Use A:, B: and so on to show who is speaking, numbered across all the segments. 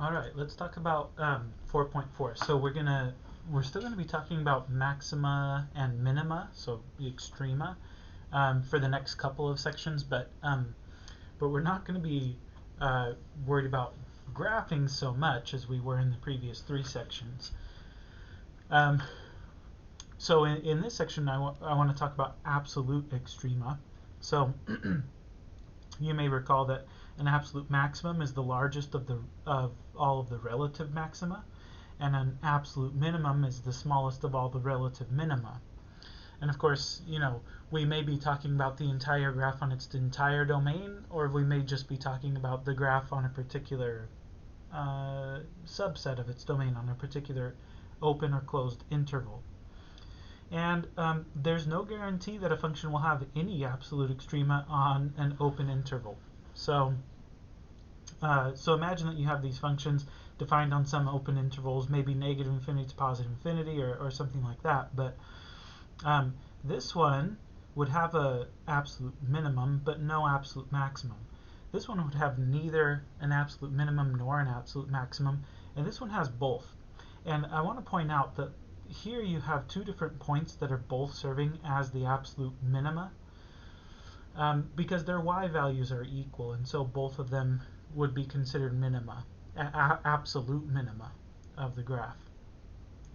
A: All right, let's talk about 4.4. So we're still gonna be talking about maxima and minima, so the extrema, for the next couple of sections, but we're not going to be worried about graphing so much as we were in the previous three sections. So in this section, I want to talk about absolute extrema. So you may recall that an absolute maximum is the largest of all of the relative maxima, and an absolute minimum is the smallest of all the relative minima. And of course, we may be talking about the entire graph on its entire domain, or we may just be talking about the graph on a particular subset of its domain, on a particular open or closed interval. And there's no guarantee that a function will have any absolute extrema on an open interval. So imagine that you have these functions defined on some open intervals, maybe negative infinity to positive infinity, or something like that. But this one would have an absolute minimum, but no absolute maximum. This one would have neither an absolute minimum nor an absolute maximum, and this one has both. And I want to point out that here you have two different points that are both serving as the absolute minima, because their y values are equal, and so both of them would be considered minima, absolute minima of the graph.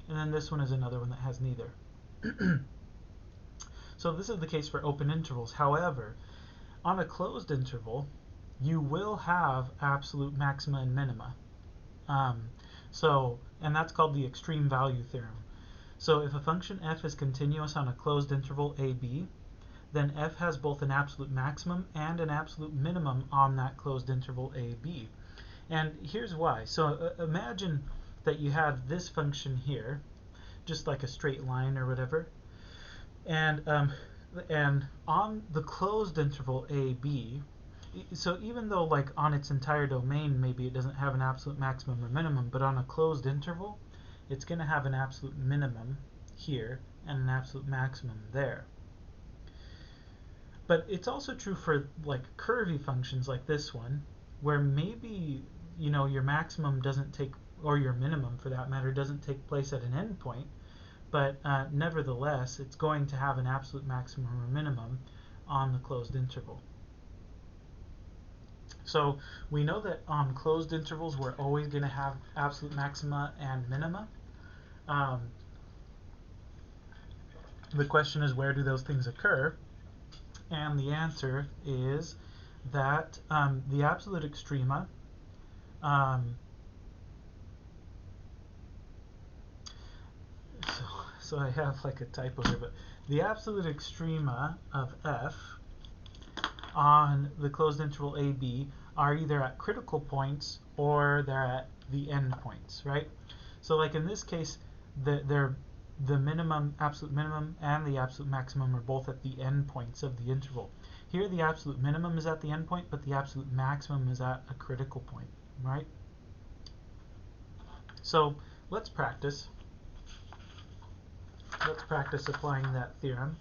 A: And then this one is another one that has neither. So this is the case for open intervals. However, on a closed interval, you will have absolute maxima and minima. And that's called the extreme value theorem. So if a function f is continuous on a closed interval ab, then f has both an absolute maximum and an absolute minimum on that closed interval ab. And here's why. So imagine that you have this function here, just like a straight line or whatever, and on the closed interval AB, so even though like on its entire domain maybe it doesn't have an absolute maximum or minimum, but on a closed interval it's going to have an absolute minimum here and an absolute maximum there. But it's also true for like curvy functions like this one, where maybe your maximum doesn't take, or your minimum for that matter, doesn't take place at an endpoint, but nevertheless it's going to have an absolute maximum or minimum on the closed interval. So we know that on closed intervals we're always going to have absolute maxima and minima. The question is, where do those things occur? And the answer is that the absolute extrema so I have like a typo here, but the absolute extrema of f on the closed interval AB are either at critical points or they're at the end points, right? So like in this case, the minimum, absolute minimum, and the absolute maximum are both at the end points of the interval. Here the absolute minimum is at the end point, but the absolute maximum is at a critical point, right? So let's practice. Let's practice applying that theorem.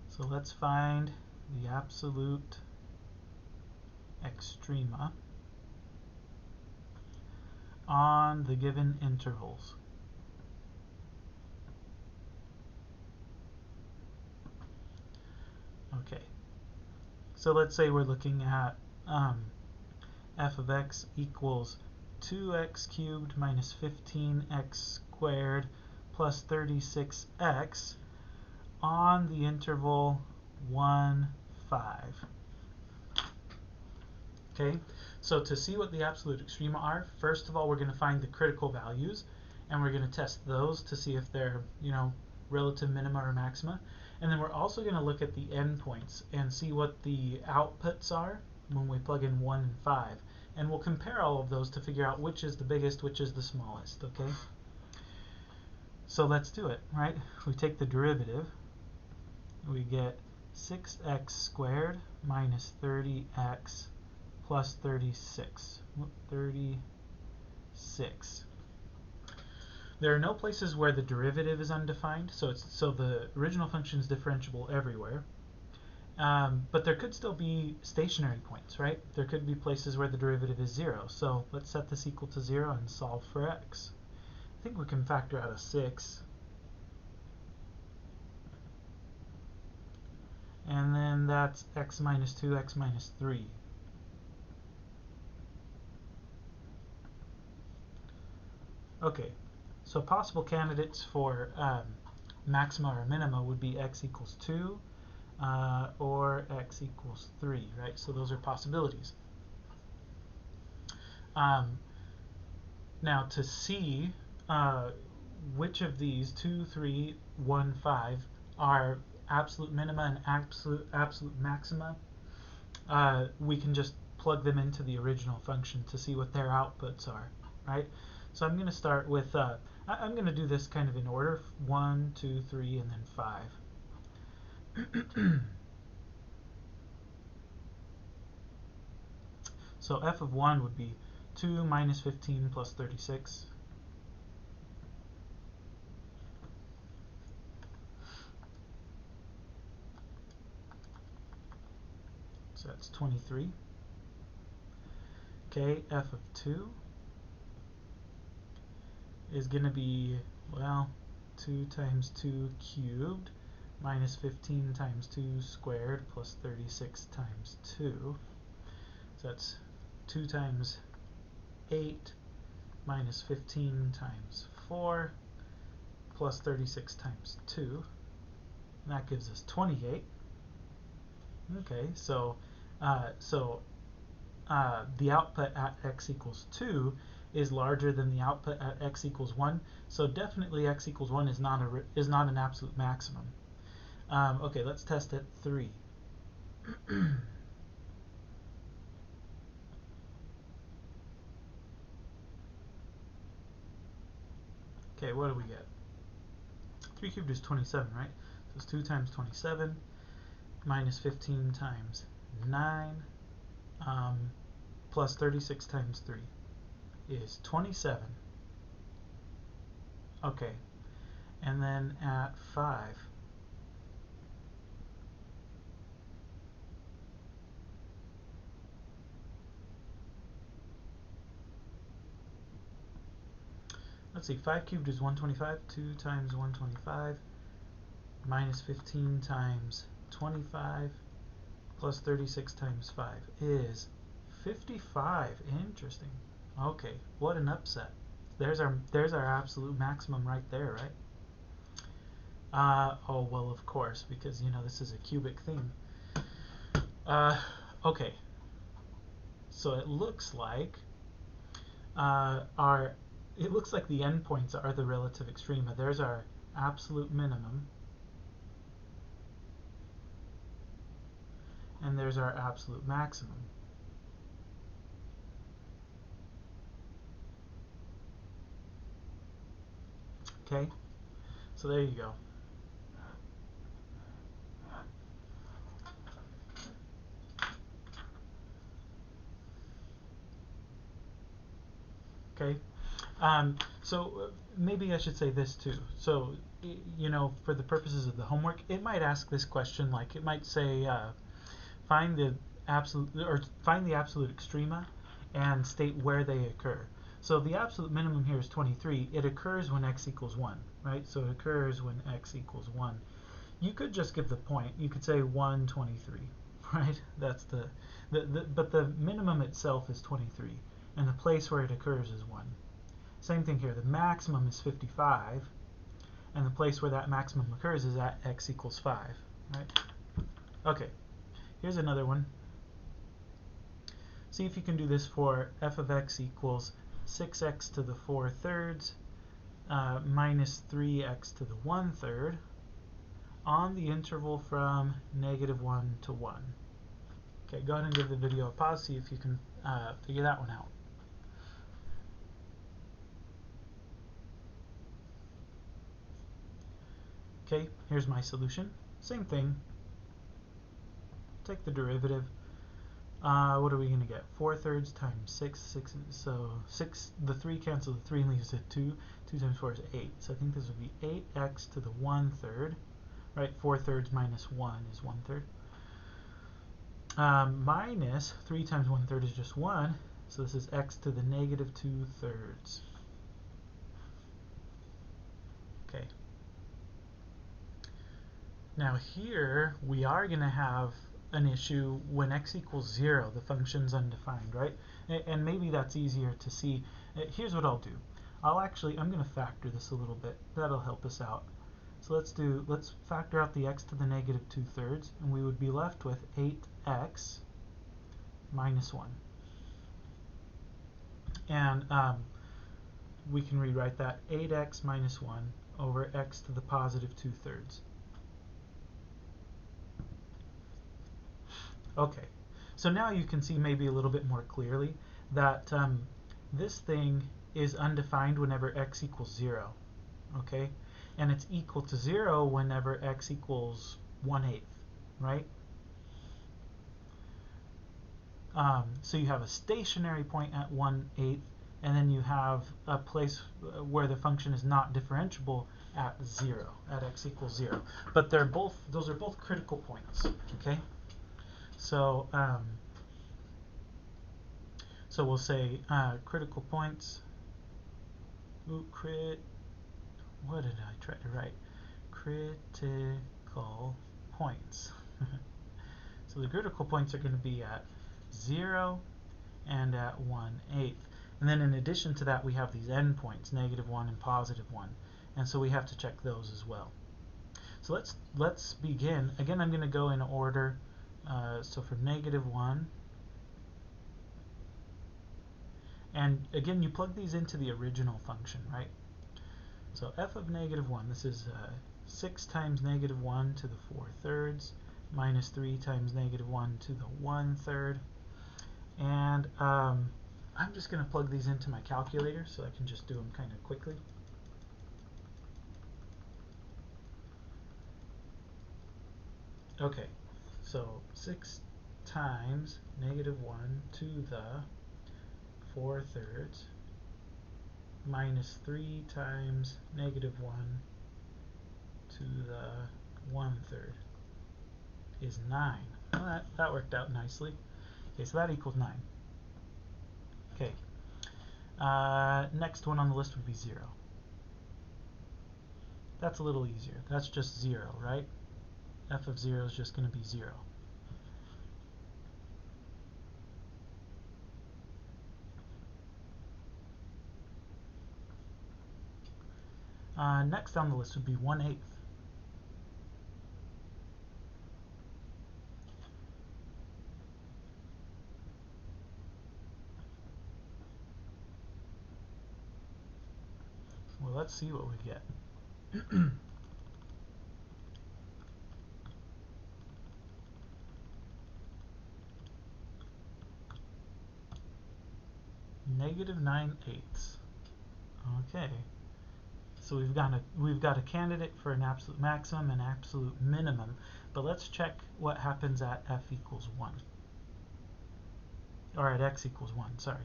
A: So let's find the absolute extrema on the given intervals. Okay, so let's say we're looking at f of x equals 2x cubed minus 15x squared plus 36x on the interval 1, 5. Okay, so to see what the absolute extrema are, first of all we're going to find the critical values, and we're going to test those to see if they're, relative minima or maxima. And then we're also going to look at the endpoints and see what the outputs are when we plug in 1 and 5. And we'll compare all of those to figure out which is the biggest, which is the smallest, okay? So let's do it, right? We take the derivative. We get 6x squared minus 30x plus 36. There are no places where the derivative is undefined, so the original function is differentiable everywhere. But there could still be stationary points, right? There could be places where the derivative is 0. So let's set this equal to 0 and solve for x. I think we can factor out a 6. And then that's x minus 2, x minus 3. Okay, so possible candidates for maxima or minima would be x equals 2 or x equals 3, right? So those are possibilities. Now to see which of these 2, 3, 1, 5 are absolute minima and absolute maxima, we can just plug them into the original function to see what their outputs are, right? So I'm going to start with, I'm going to do this kind of in order, 1, 2, 3, and then 5. So f of 1 would be 2 minus 15 plus 36. So that's 23. Okay, f of 2 is going to be, well, 2 times 2 cubed minus 15 times 2 squared plus 36 times 2. So that's 2 times 8 minus 15 times 4 plus 36 times 2. And that gives us 28. Okay, so the output at x equals 2 is larger than the output at x equals 1. So definitely x equals 1 is not an absolute maximum. Okay, let's test at 3. Okay, what do we get? 3 cubed is 27, right? So it's 2 times 27 minus 15 times 9 plus 36 times 3 is 27. Okay, and then at 5, let's see, 5 cubed is 125. 2 times 125 minus 15 times 25 plus 36 times 5 is 55. Interesting. Okay, what an upset. There's our absolute maximum right there, right? Oh, well, of course, because, this is a cubic thing. Okay. So it looks like the endpoints are the relative extrema. There's our absolute minimum, and there's our absolute maximum. Okay, so there you go. Okay, so maybe I should say this too. So, for the purposes of the homework, it might ask this question, like it might say, find the absolute extrema and state where they occur. So the absolute minimum here is 23. It occurs when x equals 1, right? So it occurs when x equals 1. You could just give the point. You could say 1, 23, right? That's but the minimum itself is 23, and the place where it occurs is 1. Same thing here. The maximum is 55, and the place where that maximum occurs is at x equals 5, right? Okay, here's another one. See if you can do this for f of x equals 6x to the 4/3 minus 3x to the 1/3 on the interval from -1 to 1. Okay, go ahead and give the video a pause, see if you can figure that one out. Okay, here's my solution. Same thing. Take the derivative. What are we going to get? 4/3 times 6, so 6, the 3 cancel the 3 and leaves it 2. 2 times 4 is 8. So I think this would be 8x to the 1/3, right? 4/3 minus 1 is 1/3. Minus 3 times 1/3 is just 1, so this is x to the negative 2/3. Okay. Now here we are going to have an issue when x equals 0, the function's undefined, right? And maybe that's easier to see. Here's what I'll do. I'm going to factor this a little bit. That'll help us out. So let's factor out the x to the negative 2/3, and we would be left with 8x minus 1. And we can rewrite that 8x minus 1 over x to the positive 2/3. Okay, so now you can see maybe a little bit more clearly that this thing is undefined whenever x equals 0, okay? And it's equal to 0 whenever x equals 1/8, right? So you have a stationary point at 1/8, and then you have a place where the function is not differentiable at 0, at x equals 0. But those are both critical points, okay? So, so we'll say critical points. What did I try to write? Critical points. So the critical points are going to be at 0 and at 1/8. And then in addition to that, we have these endpoints, -1 and +1. And so we have to check those as well. So let's begin. Again, I'm going to go in order. So for -1, and again you plug these into the original function, right? So f of -1, this is 6 times -1 to the 4/3 minus 3 times -1 to the 1/3, and I'm just going to plug these into my calculator so I can just do them kind of quickly. Okay, so 6 times -1 to the 4/3 minus 3 times -1 to the 1/3 is 9. Well, that worked out nicely. Okay, so that equals 9. Okay, next one on the list would be 0. That's a little easier. That's just 0, right? F of 0 is just going to be 0. Next on the list would be 1/8. Well, let's see what we get. -9/8. Okay. So we've got a candidate for an absolute maximum and absolute minimum, but let's check what happens at f equals 1. Or at x equals 1, sorry.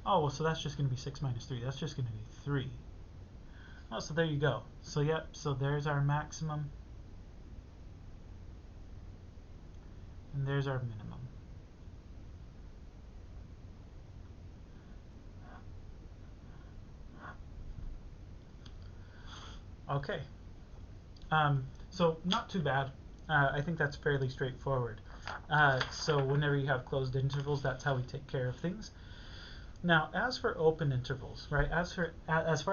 A: Oh, well, so that's just going to be 6 minus 3. That's just going to be 3. Oh, so there you go. So yep, so there's our maximum. And there's our minimum. Okay. So not too bad. I think that's fairly straightforward. So whenever you have closed intervals, that's how we take care of things. Now, as for open intervals, right? As far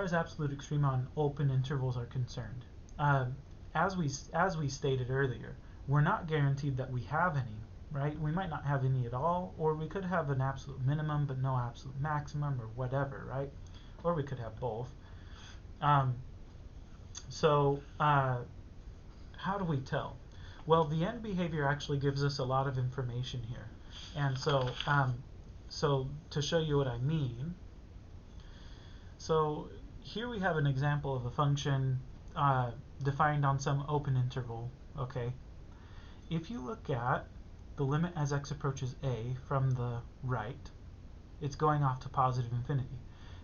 A: as absolute extrema on open intervals are concerned, as we stated earlier, we're not guaranteed that we have any, right? We might not have any at all, or we could have an absolute minimum but no absolute maximum, or whatever, right? Or we could have both. So how do we tell? Well, the end behavior actually gives us a lot of information here, and so so to show you what I mean, so here we have an example of a function defined on some open interval, okay? If you look at the limit as x approaches a from the right, it's going off to positive infinity.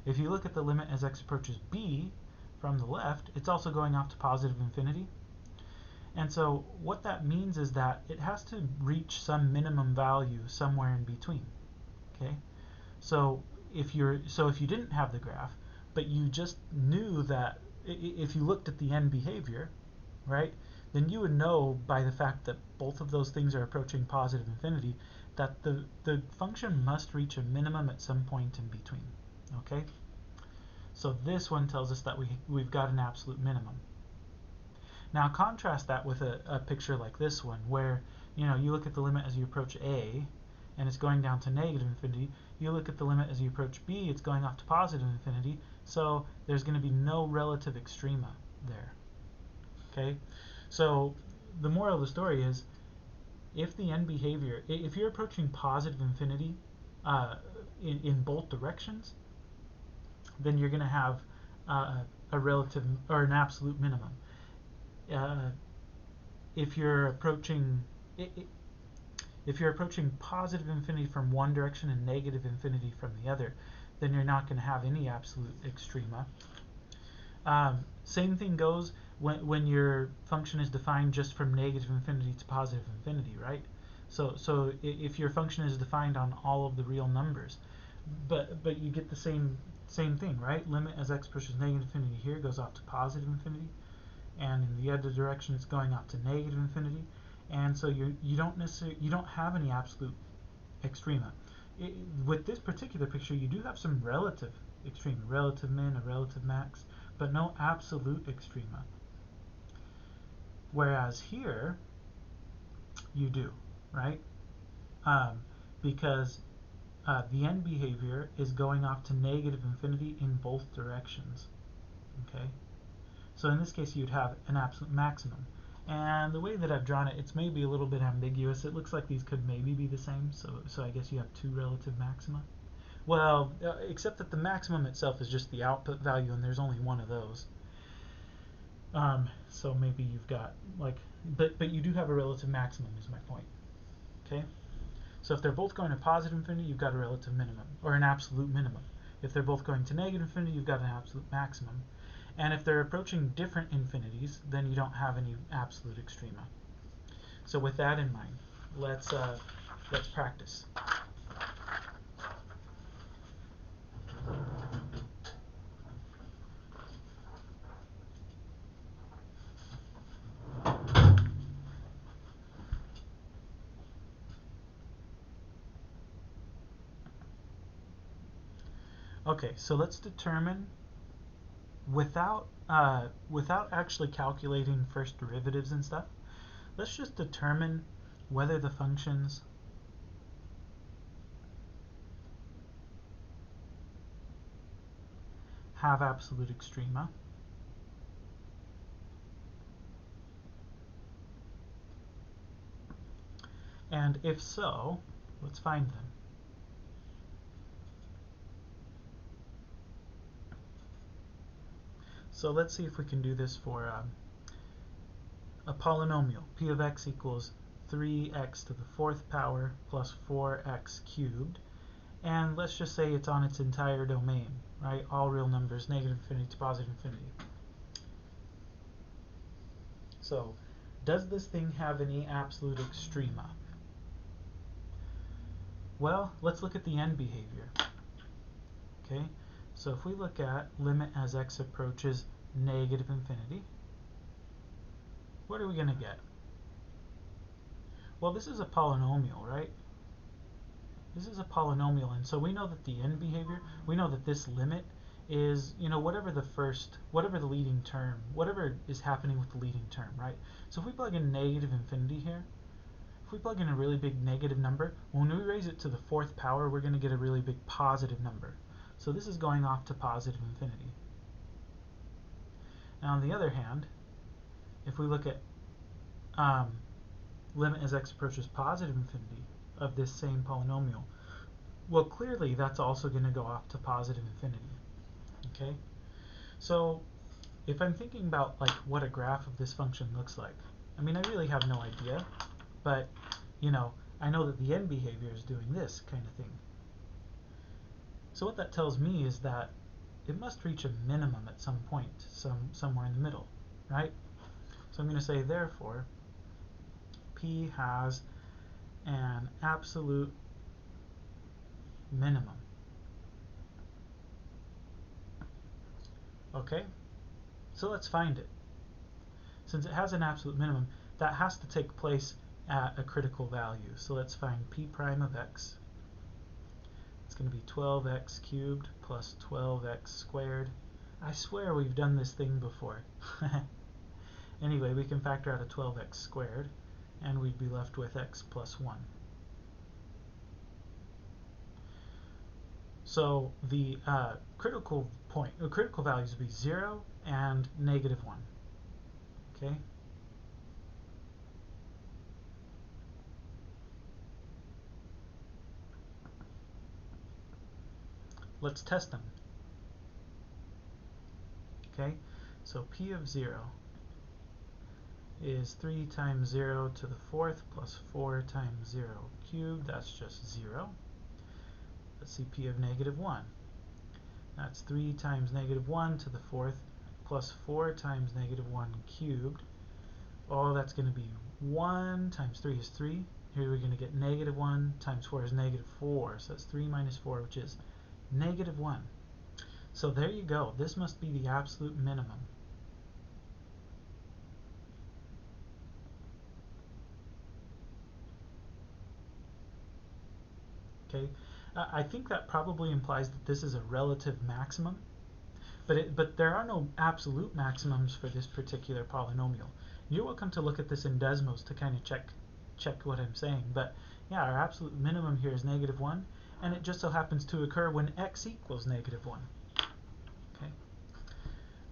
A: If you look at the limit as x approaches b from the left, it's also going off to positive infinity. And so what that means is that it has to reach some minimum value somewhere in between. Okay? So if you didn't have the graph, but you just knew that if you looked at the end behavior, right, then you would know by the fact that both of those things are approaching positive infinity that the function must reach a minimum at some point in between. Okay? So this one tells us that we've got an absolute minimum. Now contrast that with a picture like this one, where you look at the limit as you approach a, and it's going down to negative infinity. You look at the limit as you approach b, it's going off to positive infinity. So there's going to be no relative extrema there. Okay, so the moral of the story is, if the end behavior, if you're approaching positive infinity in both directions, then you're going to have a relative or an absolute minimum. If you're approaching positive infinity from one direction and negative infinity from the other, then you're not going to have any absolute extrema. Same thing goes when your function is defined just from negative infinity to positive infinity, right? So if your function is defined on all of the real numbers, but you get the same thing, right? Limit as x approaches negative infinity here goes off to positive infinity, and in the other direction it's going off to negative infinity, and so you don't have any absolute extrema. With this particular picture, you do have some relative extrema, relative min, a relative max, but no absolute extrema. Whereas here, you do, right? Because the end behavior is going off to negative infinity in both directions. Okay? So in this case, you'd have an absolute maximum. And the way that I've drawn it, it's maybe a little bit ambiguous. It looks like these could maybe be the same, so I guess you have two relative maxima. Well, except that the maximum itself is just the output value, and there's only one of those. So maybe you've got, like, but you do have a relative maximum, is my point. Okay? So if they're both going to positive infinity, you've got a relative minimum, or an absolute minimum. If they're both going to negative infinity, you've got an absolute maximum. And if they're approaching different infinities, then you don't have any absolute extrema. So with that in mind, let's practice. Okay, so let's determine, without actually calculating first derivatives and stuff, let's just determine whether the functions have absolute extrema. And if so, let's find them. So let's see if we can do this for a polynomial. P of x equals 3x to the fourth power plus 4x cubed. And let's just say it's on its entire domain, right? All real numbers, negative infinity to positive infinity. So, does this thing have any absolute extrema? Well, let's look at the end behavior. Okay, so if we look at limit as x approaches negative infinity, what are we going to get? Well, this is a polynomial, right? This is a polynomial, and so we know that the end behavior, we know that this limit is, whatever the leading term, whatever is happening with the leading term, right? So if we plug in negative infinity here, if we plug in a really big negative number, when we raise it to the fourth power, we're going to get a really big positive number. So this is going off to positive infinity. Now on the other hand, if we look at limit as x approaches positive infinity of this same polynomial, well, clearly that's also going to go off to positive infinity. Okay, so if I'm thinking about like what a graph of this function looks like, I mean, I really have no idea, but you know, I know that the end behavior is doing this kind of thing. So what that tells me is that it must reach a minimum at some point, somewhere in the middle, right? So I'm going to say, therefore, P has an absolute minimum. Okay, so let's find it. Since it has an absolute minimum, that has to take place at a critical value. So let's find P prime of x. It's going to be 12x cubed plus 12x squared. I swear we've done this thing before. Anyway, we can factor out a 12x squared, and we'd be left with x plus 1. So the critical values would be 0 and negative 1. Okay? Let's test them. Okay? So P of 0 is 3 times 0 to the 4th plus 4 times 0 cubed. That's just 0. Let's see P of negative 1. That's 3 times negative 1 to the 4th plus 4 times negative 1 cubed. Oh, that's going to be 1 times 3 is 3. Here we're going to get negative 1 times 4 is negative 4. So that's 3 minus 4, which is negative 1. So there you go. This must be the absolute minimum. Okay, I think that probably implies that this is a relative maximum, but there are no absolute maximums for this particular polynomial. You're welcome to look at this in Desmos to kind of check what I'm saying, but yeah, our absolute minimum here is negative 1, and it just so happens to occur when x equals negative 1. Okay,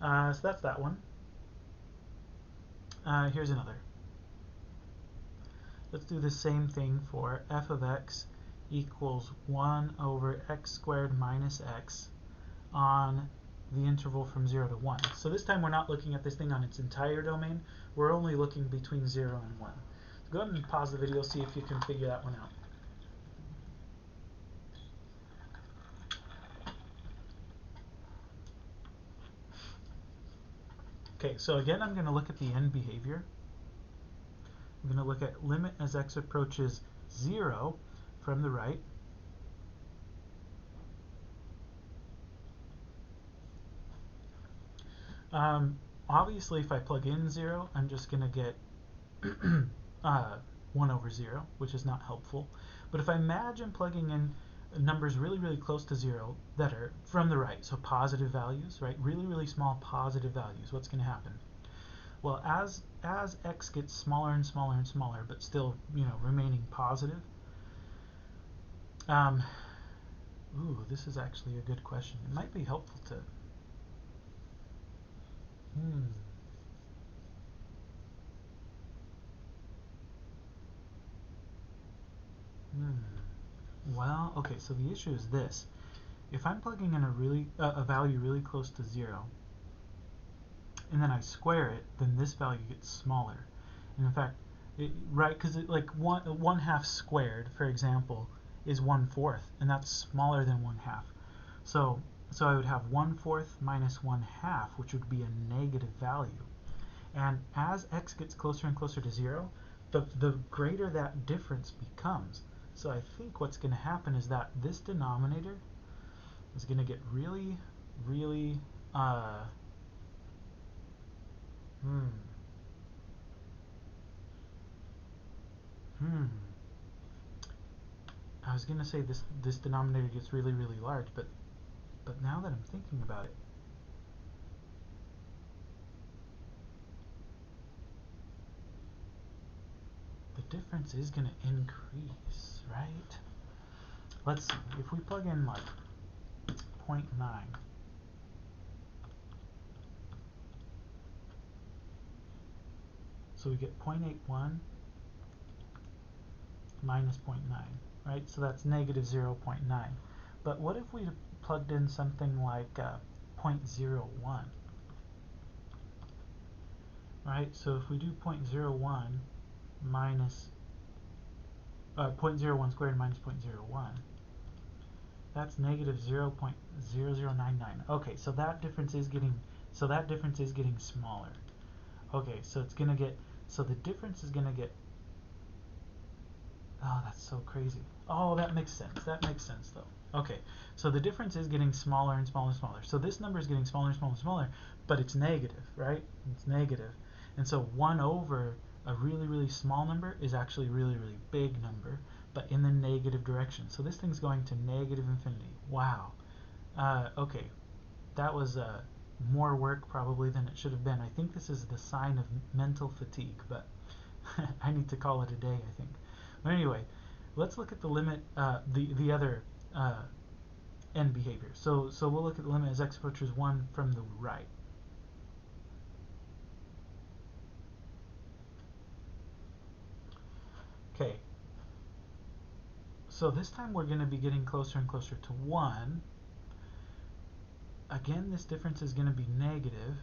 A: so that's that one. Here's another. Let's do the same thing for f of x equals 1 over x squared minus x on the interval from 0 to 1. So this time we're not looking at this thing on its entire domain. We're only looking between 0 and 1. So go ahead and pause the video, see if you can figure that one out. Okay, so again, I'm going to look at the end behavior. I'm going to look at limit as x approaches 0 from the right. Obviously, if I plug in 0, I'm just going to get 1 over 0, which is not helpful. But if I imagine plugging in numbers really, really close to 0 that are from the right, so positive values, right? Really, really small positive values, what's going to happen? Well, as x gets smaller and smaller and smaller, but still, remaining positive. Ooh, this is actually a good question. It might be helpful to. Well, okay, so the issue is this. If I'm plugging in a value really close to 0, and then I square it, then this value gets smaller. And in fact, right, because like 1/2 squared, for example, is 1/4, and that's smaller than 1/2. So I would have 1/4 minus 1/2, which would be a negative value. And as x gets closer and closer to 0, the greater that difference becomes. So I think what's going to happen is that this denominator is going to get really, really, I was going to say this denominator gets really, really large, but now that I'm thinking about it, the difference is going to increase, right? Let's see, if we plug in like 0.9, so we get 0.81 minus 0.9, right? So that's negative 0.9. But what if we plugged in something like 0.01? right? So if we do 0.01 minus 0.01 squared minus 0.01, that's negative 0.0099. Okay, so that difference is getting smaller. Okay, so it's gonna get the difference is gonna get. Oh, that's so crazy. Oh, that makes sense. That makes sense though. Okay, so the difference is getting smaller and smaller and smaller. So this number is getting smaller and smaller and smaller, but it's negative, right? It's negative. And so 1 over a really, really small number is actually a really, really big number, but in the negative direction. So this thing's going to negative infinity. Wow. Okay, that was more work probably than it should have been. I think this is the sign of mental fatigue, but I need to call it a day, I think. But anyway, let's look at the limit, the other end behavior. So we'll look at the limit as x approaches 1 from the right. Okay, so this time we're going to be getting closer and closer to 1. Again, this difference is going to be negative.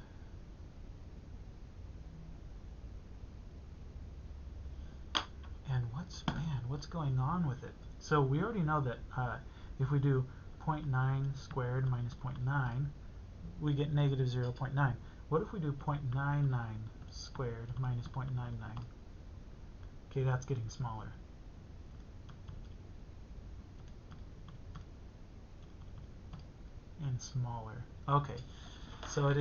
A: And what's going on with it? So we already know that if we do 0.9 squared minus 0.9, we get negative 0.9. What if we do 0.99 squared minus 0.99? Okay, that's getting smaller. And smaller. Okay, so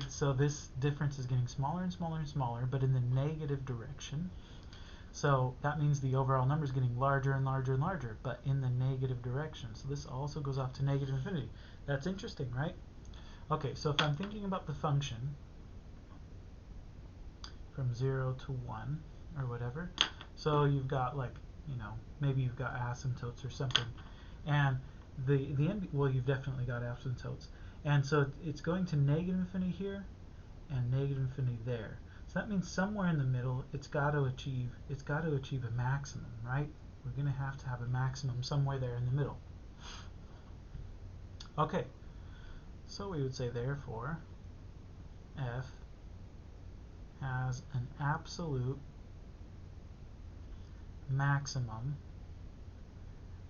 A: so this difference is getting smaller and smaller and smaller, but in the negative direction. So that means the overall number is getting larger and larger and larger, but in the negative direction. So this also goes off to negative infinity. That's interesting, right? Okay, so if I'm thinking about the function from 0 to 1 or whatever, so you've got like, maybe you've got asymptotes or something, and well, you've definitely got asymptotes, and so it's going to negative infinity here and negative infinity there. So that means somewhere in the middle, it's got to achieve a maximum, right? We're going to have a maximum somewhere there in the middle. Okay, so we would say therefore f has an absolute maximum,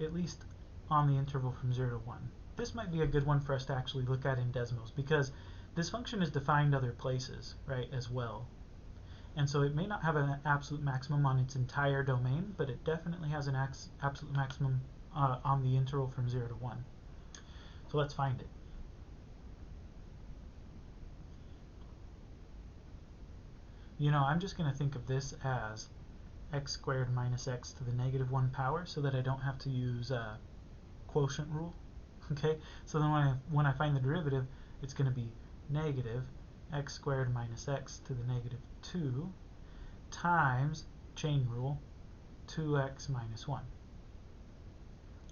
A: at least on the interval from 0 to 1. This might be a good one for us to actually look at in Desmos, because this function is defined other places, right, as well. And so it may not have an absolute maximum on its entire domain, but it definitely has an absolute maximum on the interval from 0 to 1. So let's find it. I'm just going to think of this as x squared minus x to the negative 1 power, so that I don't have to use quotient rule. Okay, so then when I find the derivative, it's going to be negative x squared minus x to the negative 2 times, chain rule, 2x minus 1.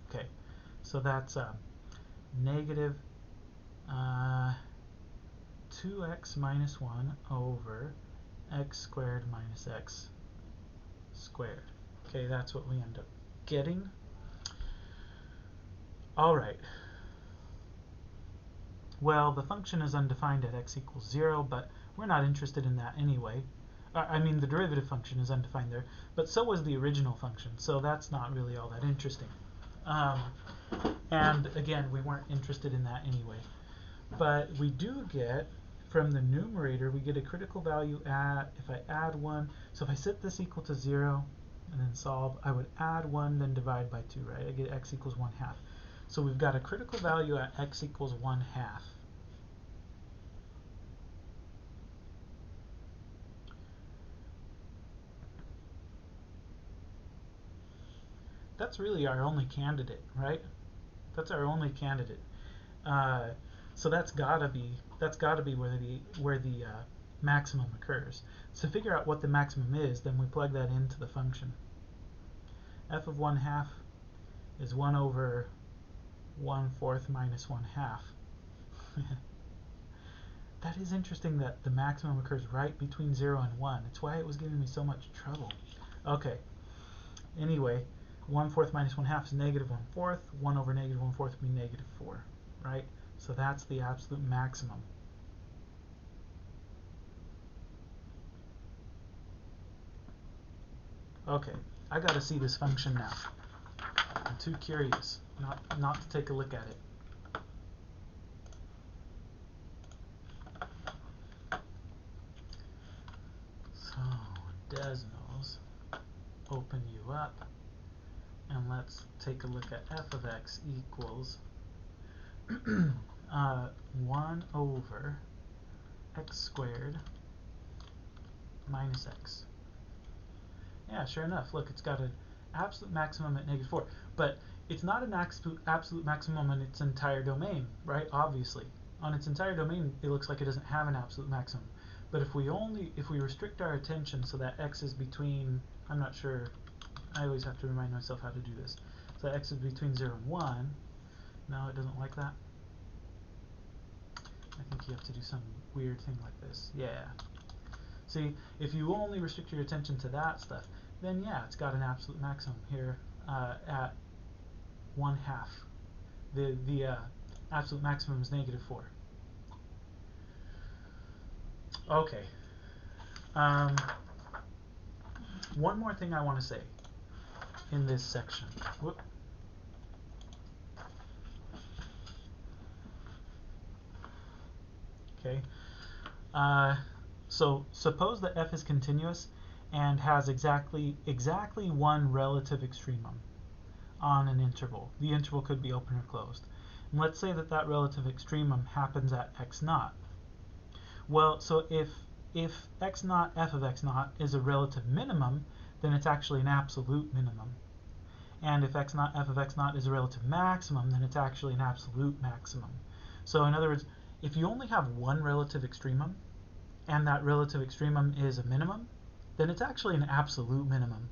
A: Okay, so that's negative 2x minus 1 over x squared minus x squared. Okay, that's what we end up getting. Alright. Well, the function is undefined at x equals 0, but we're not interested in that anyway. I mean, the derivative function is undefined there, but so was the original function, so that's not really all that interesting. And again, we weren't interested in that anyway. But we do get, from the numerator, we get a critical value at, if I add 1, so if I set this equal to 0 and then solve, I would add 1, then divide by 2, right? I get x equals 1/2. So we've got a critical value at x equals 1/2. That's really our only candidate, right? That's our only candidate. So that's gotta be where the maximum occurs. So to figure out what the maximum is, then we plug that into the function. F of 1/2 is 1 over 1/4 minus 1/2. That is interesting that the maximum occurs right between 0 and 1. It's why it was giving me so much trouble. Okay. Anyway, 1/4 minus 1/2 is negative 1/4. 1 over negative 1/4 would be negative 4, right? So that's the absolute maximum. Okay, I gotta see this function now. I'm too curious not to take a look at it. So, Desmos, open you up, and let's take a look at f of x equals 1 over x squared minus x. Yeah, sure enough, look, it's got an absolute maximum at -4, but it's not an absolute maximum in its entire domain, right? Obviously. On its entire domain, it looks like it doesn't have an absolute maximum. But if we restrict our attention so that x is between, I'm not sure, I always have to remind myself how to do this. So x is between 0 and 1. No, it doesn't like that. I think you have to do some weird thing like this. Yeah. See, if you only restrict your attention to that stuff, then yeah, it's got an absolute maximum here at 1/2. The absolute maximum is -4. Okay. One more thing I want to say in this section. Whoop. Okay. So suppose that f is continuous and has exactly one relative extremum on an interval. The interval could be open or closed. And let's say that that relative extremum happens at x naught. Well, so if x naught, f of x naught, is a relative minimum, then it's actually an absolute minimum. And if x naught, f of x naught, is a relative maximum, then it's actually an absolute maximum. So in other words, if you only have one relative extremum, and that relative extremum is a minimum, then it's actually an absolute minimum.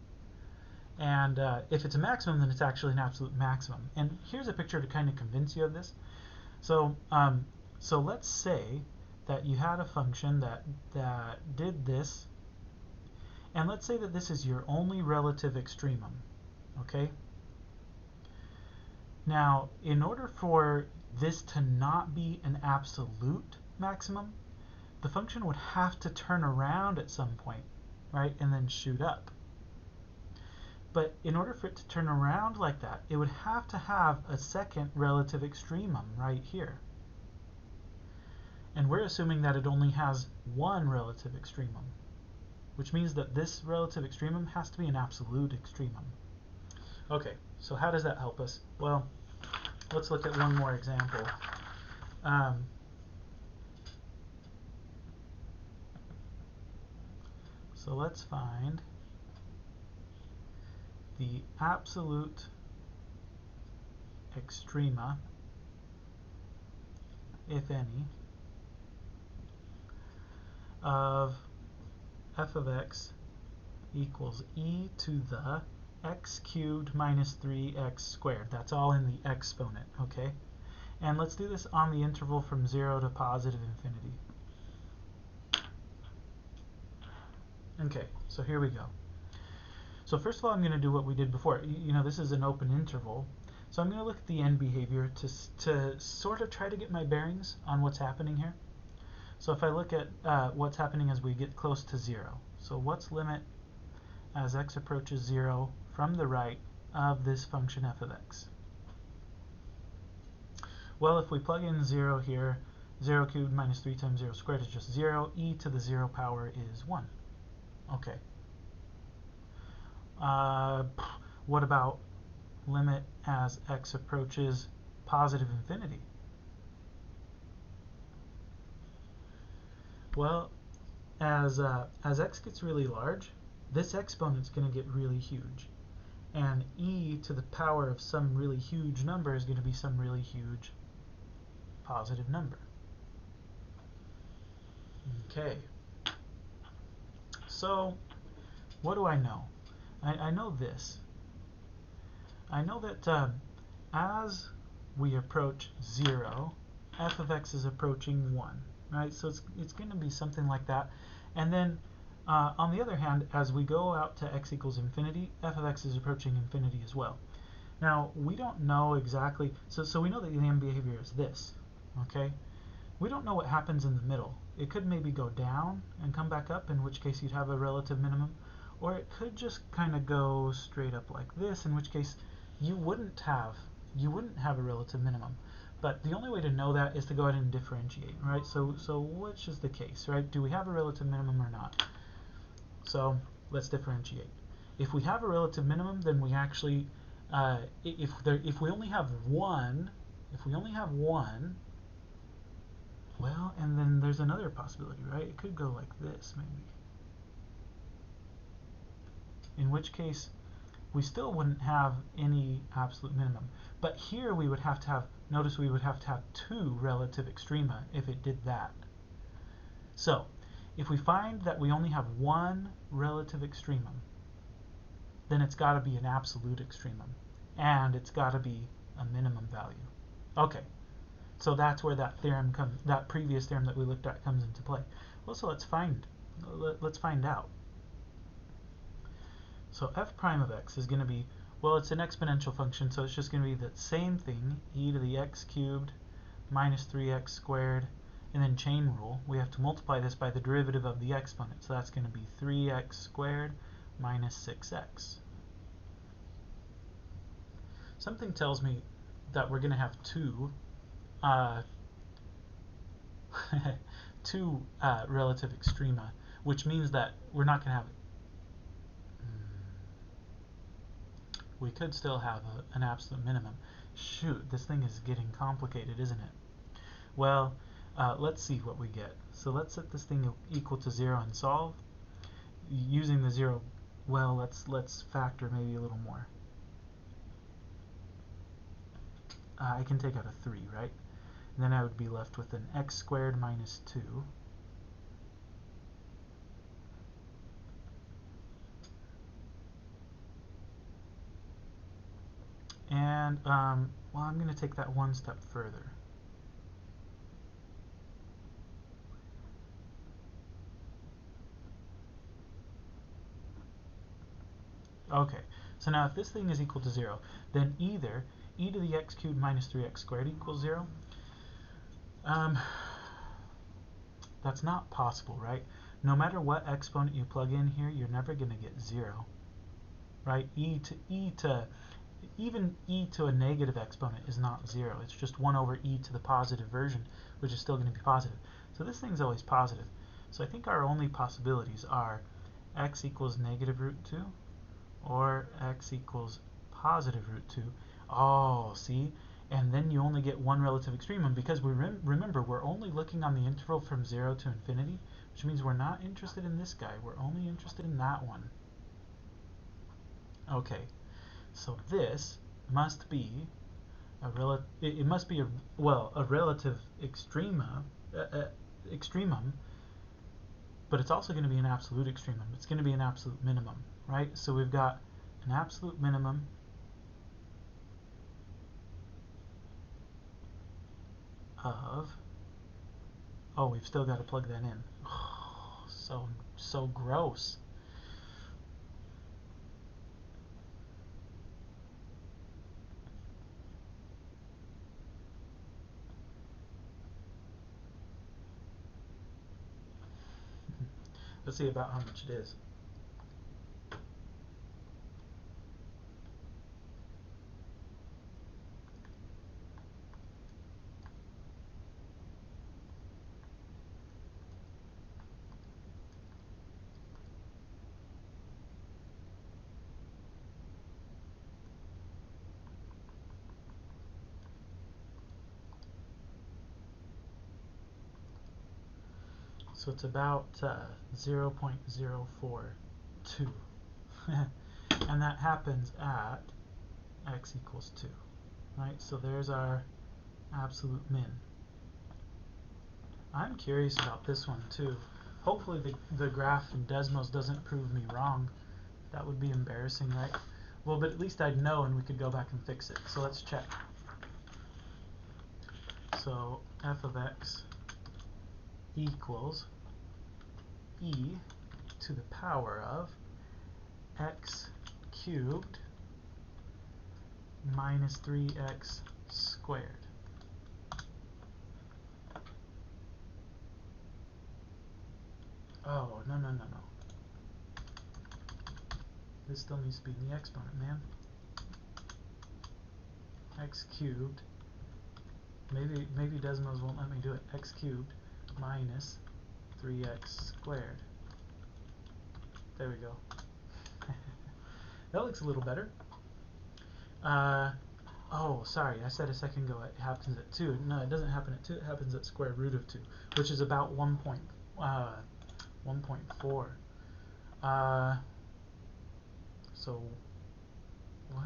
A: And if it's a maximum, then it's actually an absolute maximum. And here's a picture to kind of convince you of this. So, so let's say that you had a function that did this, and let's say that this is your only relative extremum. Okay? Now, in order for this to not be an absolute maximum, the function would have to turn around at some point, right, and then shoot up. But in order for it to turn around like that, it would have to have a second relative extremum right here. And we're assuming that it only has one relative extremum, which means that this relative extremum has to be an absolute extremum. Okay, so how does that help us? Well, let's look at one more example. So let's find the absolute extrema, if any, of f of x equals e to the x cubed minus 3x squared. That's all in the exponent, okay? And let's do this on the interval from 0 to positive infinity. Okay, so here we go. So first of all, I'm going to do what we did before. You know, this is an open interval. So I'm going to look at the end behavior to sort of try to get my bearings on what's happening here. So if I look at what's happening as we get close to 0. So what's limit as x approaches 0 from the right of this function f of x? Well, if we plug in 0 here, 0 cubed minus 3 times 0 squared is just 0. E to the 0 power is 1. Okay. What about limit as x approaches positive infinity? Well, as x gets really large, this exponent's going to get really huge. And e to the power of some really huge number is going to be some really huge positive number. Okay. So, what do I know? I know this. I know that as we approach 0, f of x is approaching 1, right? So it's going to be something like that. And then, on the other hand, as we go out to x equals infinity, f of x is approaching infinity as well. Now, we don't know exactly, so we know that the end behavior is this, okay? We don't know what happens in the middle. It could maybe go down and come back up, in which case you'd have a relative minimum, Or it could just kind of go straight up like this, in which case you wouldn't have a relative minimum. But the only way to know that is to go ahead and differentiate, right? So which is the case, right? Do we have a relative minimum or not? So let's differentiate. If we have a relative minimum, then we actually, if we only have one, well, and then there's another possibility, right? It could go like this, maybe. In which case, we still wouldn't have any absolute minimum. But here we would have to have, notice we would have to have two relative extrema if it did that. So, if we find that we only have one relative extremum, then it's got to be an absolute extremum. And it's got to be a minimum value. Okay, so that's where that theorem comes, that previous theorem that we looked at comes into play. Well, so let's find out. So f prime of x is going to be, well, it's an exponential function, so it's just going to be the same thing, e to the x cubed minus 3x squared, and then chain rule. We have to multiply this by the derivative of the exponent, so that's going to be 3x squared minus 6x. Something tells me that we're going to have two relative extrema, which means that we're not going to have, we could still have an absolute minimum. Shoot, this thing is getting complicated, isn't it? Well, let's see what we get. So let's set this thing equal to 0 and solve. Using the 0, well, let's factor maybe a little more. I can take out a 3, right? And then I would be left with an x squared minus 2. And, well, I'm going to take that one step further. Okay, so now if this thing is equal to 0, then either e to the x cubed minus 3x squared equals 0. That's not possible, right? No matter what exponent you plug in here, you're never going to get 0, right? Even e to a negative exponent is not 0. It's just 1 over e to the positive version, which is still going to be positive. So this thing's always positive. So I think our only possibilities are x equals negative root 2 or x equals positive root 2. Oh, see? And then you only get one relative extremum because we remember we're only looking on the interval from 0 to infinity, which means we're not interested in this guy. We're only interested in that one. Okay. So this must be a relative extremum, but it's also going to be an absolute extremum. It's going to be an absolute minimum, right? So we've got an absolute minimum of, oh, we've still got to plug that in. Oh, so gross. Let's see about how much it is. So it's about 0.042. And that happens at x equals 2. Right? So there's our absolute min. I'm curious about this one too. Hopefully the graph in Desmos doesn't prove me wrong. That would be embarrassing, right? Well, but at least I'd know and we could go back and fix it. So let's check. So f of x equals e to the power of x cubed minus 3x squared. Oh, no. This still needs to be in the exponent, man. X cubed. Maybe Desmos won't let me do it. X cubed minus 3x squared. There we go. That looks a little better. Oh, sorry, I said a second ago it happens at 2. No, it doesn't happen at 2, it happens at square root of 2, which is about 1.4. So, well,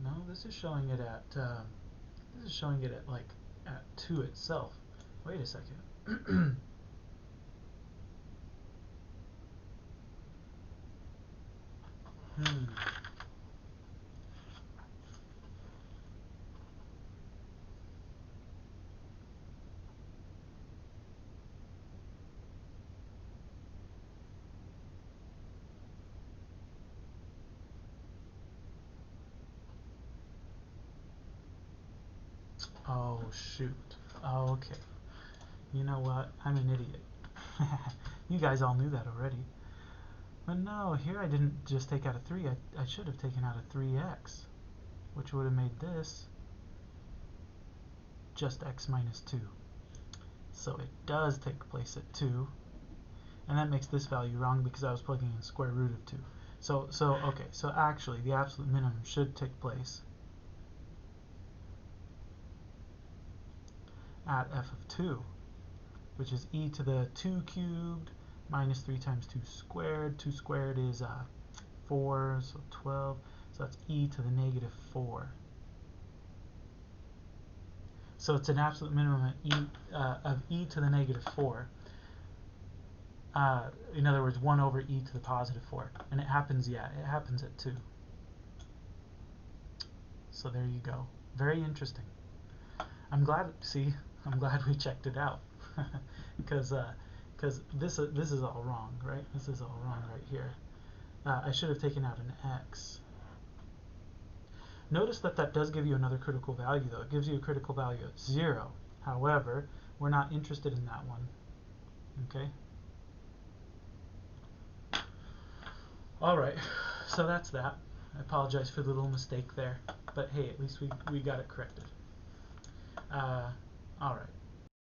A: no, this is showing it at, like, at 2 itself. Wait a second. Oh, shoot. Oh, okay. You know what? I'm an idiot. You guys all knew that already. But no, here I didn't just take out a 3. I should have taken out a 3x, which would have made this just x minus 2. So it does take place at 2. And that makes this value wrong because I was plugging in square root of 2. So okay, so actually the absolute minimum should take place at f of 2, which is e to the 2 cubed minus 3 times 2 squared. 2 squared is 4, so 12. So that's e to the negative 4. So it's an absolute minimum of e to the negative 4. In other words, 1 over e to the positive 4. And it happens, it happens at 2. So there you go. Very interesting. I'm glad we checked it out. Because this is all wrong, right? This is all wrong right here. I should have taken out an x. Notice that does give you another critical value, though. It gives you a critical value of 0. However, we're not interested in that one. Okay? Alright, so that's that. I apologize for the little mistake there. But hey, at least we got it corrected. Alright.